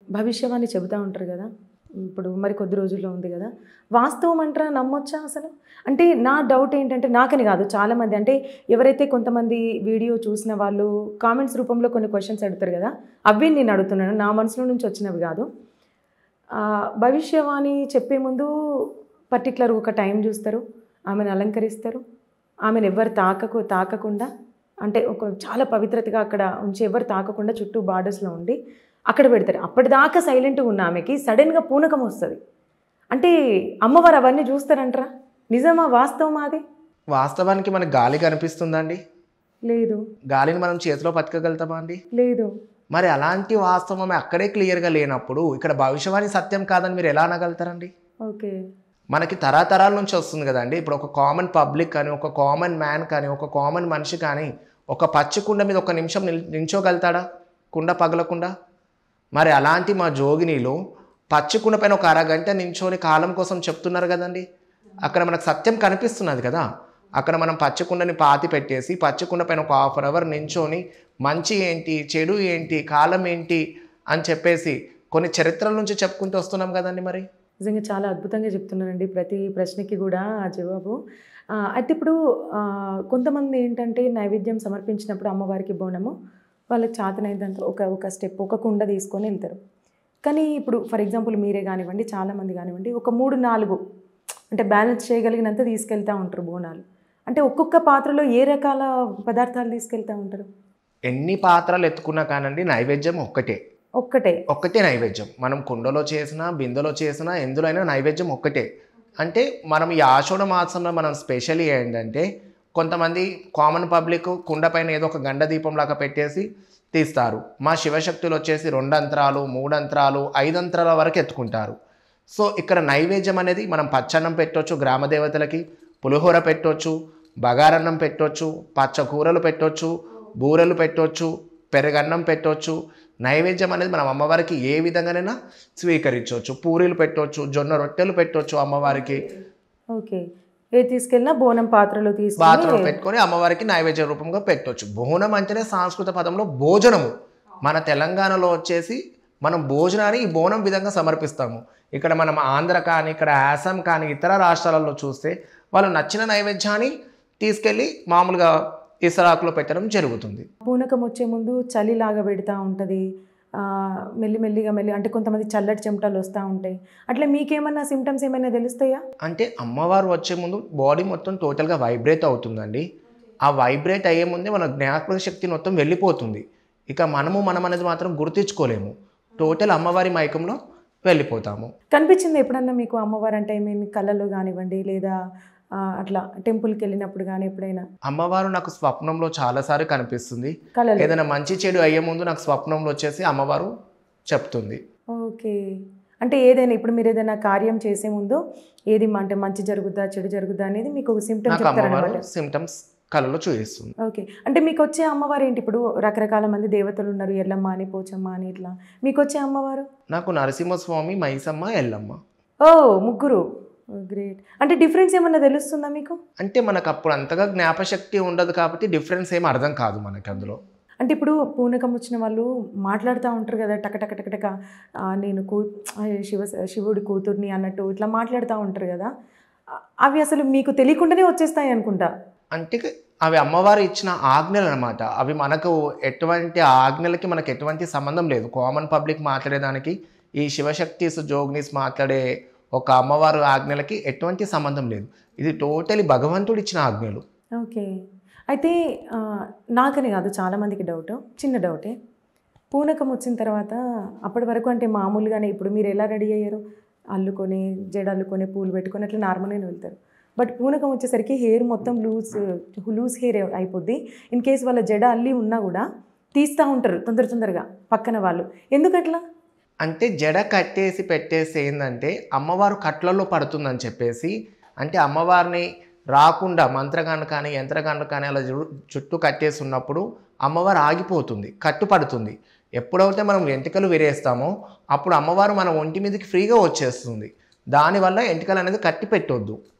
భవిష్యవాణి చెబుతా ఉంటారు కదా! ఇప్పుడు మరి కొద్ది రోజుల్లో ఉంది కదా! వాస్తవం అంటారా? నమ్మొచ్చా అసలు? అంటే నా డౌట్ ఏంటంటే నాకని కాదు చాలామంది అంటే ఎవరైతే కొంతమంది వీడియో చూసిన వాళ్ళు కామెంట్స్ రూపంలో కొన్ని క్వెషన్స్ అడుగుతారు కదా! అవి నేను అడుగుతున్నాను. నా మనసులో నుంచి వచ్చినవి కాదు. భవిష్యవాణి చెప్పే ముందు పర్టిక్యులర్ ఒక టైం చూస్తారు. ఆమెను అలంకరిస్తారు. ఆమెను ఎవ్వరు తాకకుండా అంటే ఒక చాలా పవిత్రతగా అక్కడ ఉంచి ఎవరు తాకకుండా చుట్టూ బార్డర్స్‌లో ఉండి అక్కడ పెడతారు. అప్పటిదాకా సైలెంట్‌గా ఉన్న ఆమెకి సడెన్‌గా పూనకం వస్తది. అంటే అమ్మవారు అవన్నీ చూస్తారంటారా? నిజమా? వాస్తవమా అది? వాస్తవానికి మనకు గాలి కనిపిస్తుందా అండి? లేదు. గాలిని మనం చేతిలో పట్టుకోగలుగుతామా అండి? లేదు. మరి అలాంటి వాస్తవం అక్కడే క్లియర్‌గా లేనప్పుడు ఇక్కడ భవిష్యవాణి సత్యం కాదని మీరు ఎలా అనగలుగుతారండి? ఓకే. మనకి తరతరాల నుంచి వస్తుంది కదండీ! ఇప్పుడు ఒక కామన్ పబ్లిక్ కానీ, ఒక కామన్ మ్యాన్ కానీ, ఒక కామన్ మనిషి కానీ, ఒక పచ్చి కుండ మీద ఒక నిమిషం నించోగలుగుతాడా? కుండ పగలకుండా? మరి అలాంటి మా జోగినీలు పచ్చి కుండ పైన ఒక అరగంట నించొని కాలం కోసం చెప్తున్నారు కదండీ! అక్కడ మనకు సత్యం కనిపిస్తున్నది కదా! అక్కడ మనం పచ్చి కుండని పాతి పెట్టేసి, పచ్చి కుండ పైన ఒక హాఫ్ అన్ అవర్ నించొని మంచి ఏంటి, చెడు ఏంటి, కాలం ఏంటి అని చెప్పేసి కొన్ని చరిత్రల నుంచి చెప్పుకుంటూ వస్తున్నాం కదండీ మరి. నిజంగా చాలా అద్భుతంగా చెప్తున్నారండి. ప్రతి ప్రశ్నకి కూడా ఆ జవాబు. అయితే ఇప్పుడు కొంతమంది ఏంటంటే నైవేద్యం సమర్పించినప్పుడు అమ్మవారికి బోనము వాళ్ళకి చేతనైనంత ఒక స్టెప్ ఒక కుండ తీసుకొని వెళ్తారు. కానీ ఇప్పుడు ఫర్ ఎగ్జాంపుల్ మీరే కానివ్వండి, చాలామంది కానివ్వండి ఒక 3, 4 అంటే బ్యాలెన్స్ చేయగలిగినంత తీసుకెళ్తూ ఉంటారు బోనాలు. అంటే ఒక్కొక్క పాత్రలో ఏ రకాల పదార్థాలు తీసుకెళ్తూ ఉంటారు? ఎన్ని పాత్రలు ఎత్తుకున్నా కానండి నైవేద్యం ఒక్కటే. ఒక్కటే నైవేద్యం. మనం కుండలో చేసినా, బిందెలో చేసినా, ఎందులో అయినా నైవేద్యం ఒక్కటే. అంటే మనం ఈ ఆషాఢ మాసంలో మనం స్పెషల్లీ ఏంటంటే కొంతమంది కామన్ పబ్లిక్ కుండ పైన ఏదో ఒక గండ దీపంలాగా పెట్టేసి తీస్తారు. మా శివశక్తులు వచ్చేసి 2 అంతరాలు, 3 అంతరాలు, 5 అంతరాల వరకు ఎత్తుకుంటారు. సో ఇక్కడ నైవేద్యం అనేది మనం పచ్చన్నం పెట్టొచ్చు గ్రామ దేవతలకి, పులిహోర పెట్టొచ్చు, బగారన్నం పెట్టొచ్చు, పచ్చ కూరలు పెట్టొచ్చు, బూరెలు పెట్టొచ్చు, పెరుగన్నం పెట్టొచ్చు. నైవేద్యం అనేది మనం అమ్మవారికి ఏ విధంగానైనా స్వీకరించవచ్చు. పూరీలు పెట్టొచ్చు, జొన్న రొట్టెలు పెట్టొచ్చు అమ్మవారికి. ఓకే. ఏది తీసుకెళ్ళినా బోనం పాత్రలో పెట్టుకొని అమ్మవారికి నైవేద్య రూపంగా పెట్టొచ్చు. బోనం అంటేనే సంస్కృత పదంలో భోజనము. మన తెలంగాణలో వచ్చేసి మనం భోజనాన్ని ఈ బోనం విధంగా సమర్పిస్తాము. ఇక్కడ మనం ఆంధ్ర కానీ, ఇక్కడ ఆసాం కానీ, ఇతర రాష్ట్రాలలో చూస్తే వాళ్ళు నచ్చిన నైవేద్యాన్ని తీసుకెళ్ళి మామూలుగా ఇసరాకులో పెట్టడం జరుగుతుంది. పూనకం వచ్చే ముందు చలిలాగా పెడతా ఉంటుంది. మెల్లిమెల్లిగా అంటే కొంతమంది చల్లటి చెమటలు వస్తూ ఉంటాయి. అట్లా మీకేమన్నా సిమ్టమ్స్ ఏమైనా తెలుస్తాయా? అంటే అమ్మవారు వచ్చే ముందు బాడీ మొత్తం టోటల్గా వైబ్రేట్ అవుతుందండి. ఆ వైబ్రేట్ అయ్యే ముందే మన జ్ఞాపక శక్తి మొత్తం వెళ్ళిపోతుంది. ఇక మనం అనేది మాత్రం గుర్తించుకోలేము. టోటల్ అమ్మవారి మైకంలో వెళ్ళిపోతాము. కనిపించింది ఎప్పుడన్నా మీకు అమ్మవారు అంటే కళలో కానివ్వండి లేదా అట్లా టెంపుల్కి వెళ్ళినప్పుడు కానీ ఎప్పుడైనా? అమ్మవారు నాకు స్వప్నంలో చాలాసార్లు కనిపిస్తుంది. ఏదైనా మంచి చెడు అయ్యే ముందు నాకు స్వప్నంలో వచ్చేసి అమ్మవారు చెప్తుంది. ఓకే. అంటే ఏదైనా ఇప్పుడు మీరు ఏదైనా కార్యం చేసే ముందు ఏది అంటే మంచి జరుగుద్దా చెడు జరుగుద్దా అనేది మీకు సిమ్టమ్స్ చెప్తారన్నమాట. సిమ్టమ్స్ కళలో చూపిస్తుంది. ఓకే. అంటే మీకు వచ్చే అమ్మవారు ఏంటి? ఇప్పుడు రకరకాల మంది దేవతలు ఉన్నారు. ఎల్లమ్మ అని, పోచమ్మ అని ఇట్లా. మీకు వచ్చే అమ్మవారు? నాకు నరసింహస్వామి, మైసమ్మ, ఎల్లమ్మ. ఓ ముగ్గురు. గ్రేట్. అంటే డిఫరెన్స్ ఏమన్నా తెలుస్తుందా మీకు? అంటే మనకు అప్పుడు అంతగా జ్ఞాపశక్తి ఉండదు కాబట్టి డిఫరెన్స్ ఏం అర్థం కాదు మనకి అందులో. అంటే ఇప్పుడు పూనకం వచ్చిన వాళ్ళు మాట్లాడుతూ ఉంటారు కదా టకటక నేను శివుడి కూతుర్ని అన్నట్టు ఇట్లా మాట్లాడుతూ ఉంటారు కదా, అవి అసలు మీకు తెలియకుండానే వచ్చేస్తాయి అనుకుంటా. అంటే అవి అమ్మవారు ఇచ్చిన ఆజ్ఞలు అనమాట. అవి మనకు ఎటువంటి ఆజ్ఞలకి మనకు ఎటువంటి సంబంధం లేదు. కామన్ పబ్లిక్ మాట్లాడేదానికి ఈ శివశక్తి జోగ్నీస్ మాట్లాడే ఒక అమ్మవారు ఆజ్ఞలకి ఎటువంటి సంబంధం లేదు. ఇది టోటలీ భగవంతుడు ఇచ్చిన ఆజ్ఞలు. ఓకే. అయితే నాకని కాదు చాలామందికి డౌట్, చిన్న డౌటే. పూనకం వచ్చిన తర్వాత అప్పటి వరకు అంటే మామూలుగానే ఇప్పుడు మీరు ఎలా రెడీ అయ్యారు? అల్లుకొని జడ అల్లుకొని పూలు పెట్టుకొని అట్లా నార్మల్గానే వెళ్తారు. బట్ పూనకం వచ్చేసరికి హెయిర్ మొత్తం లూజ్ హెయిర్ అయిపోద్ది. ఇన్ కేస్ వాళ్ళ జడ అల్లి ఉన్నా కూడా తీస్తూ ఉంటారు తొందరగా పక్కన వాళ్ళు. ఎందుకట్లా? అంటే జడ కట్టేసి పెట్టేసి ఏంటంటే అమ్మవారు కట్లలో పడుతుందని చెప్పేసి, అంటే అమ్మవారిని రాకుండా మంత్రగాండ కానీ యంత్రగాండ కానీ అలా చుట్టూ కట్టేసి ఉన్నప్పుడు అమ్మవారు ఆగిపోతుంది, కట్టుపడుతుంది. ఎప్పుడైతే మనం వెంట్రుకలు విరేస్తామో అప్పుడు అమ్మవారు మన ఒంటి మీదకి ఫ్రీగా వచ్చేస్తుంది. దానివల్ల వెంట్రుకలు అనేది కట్టి పెట్టొద్దు.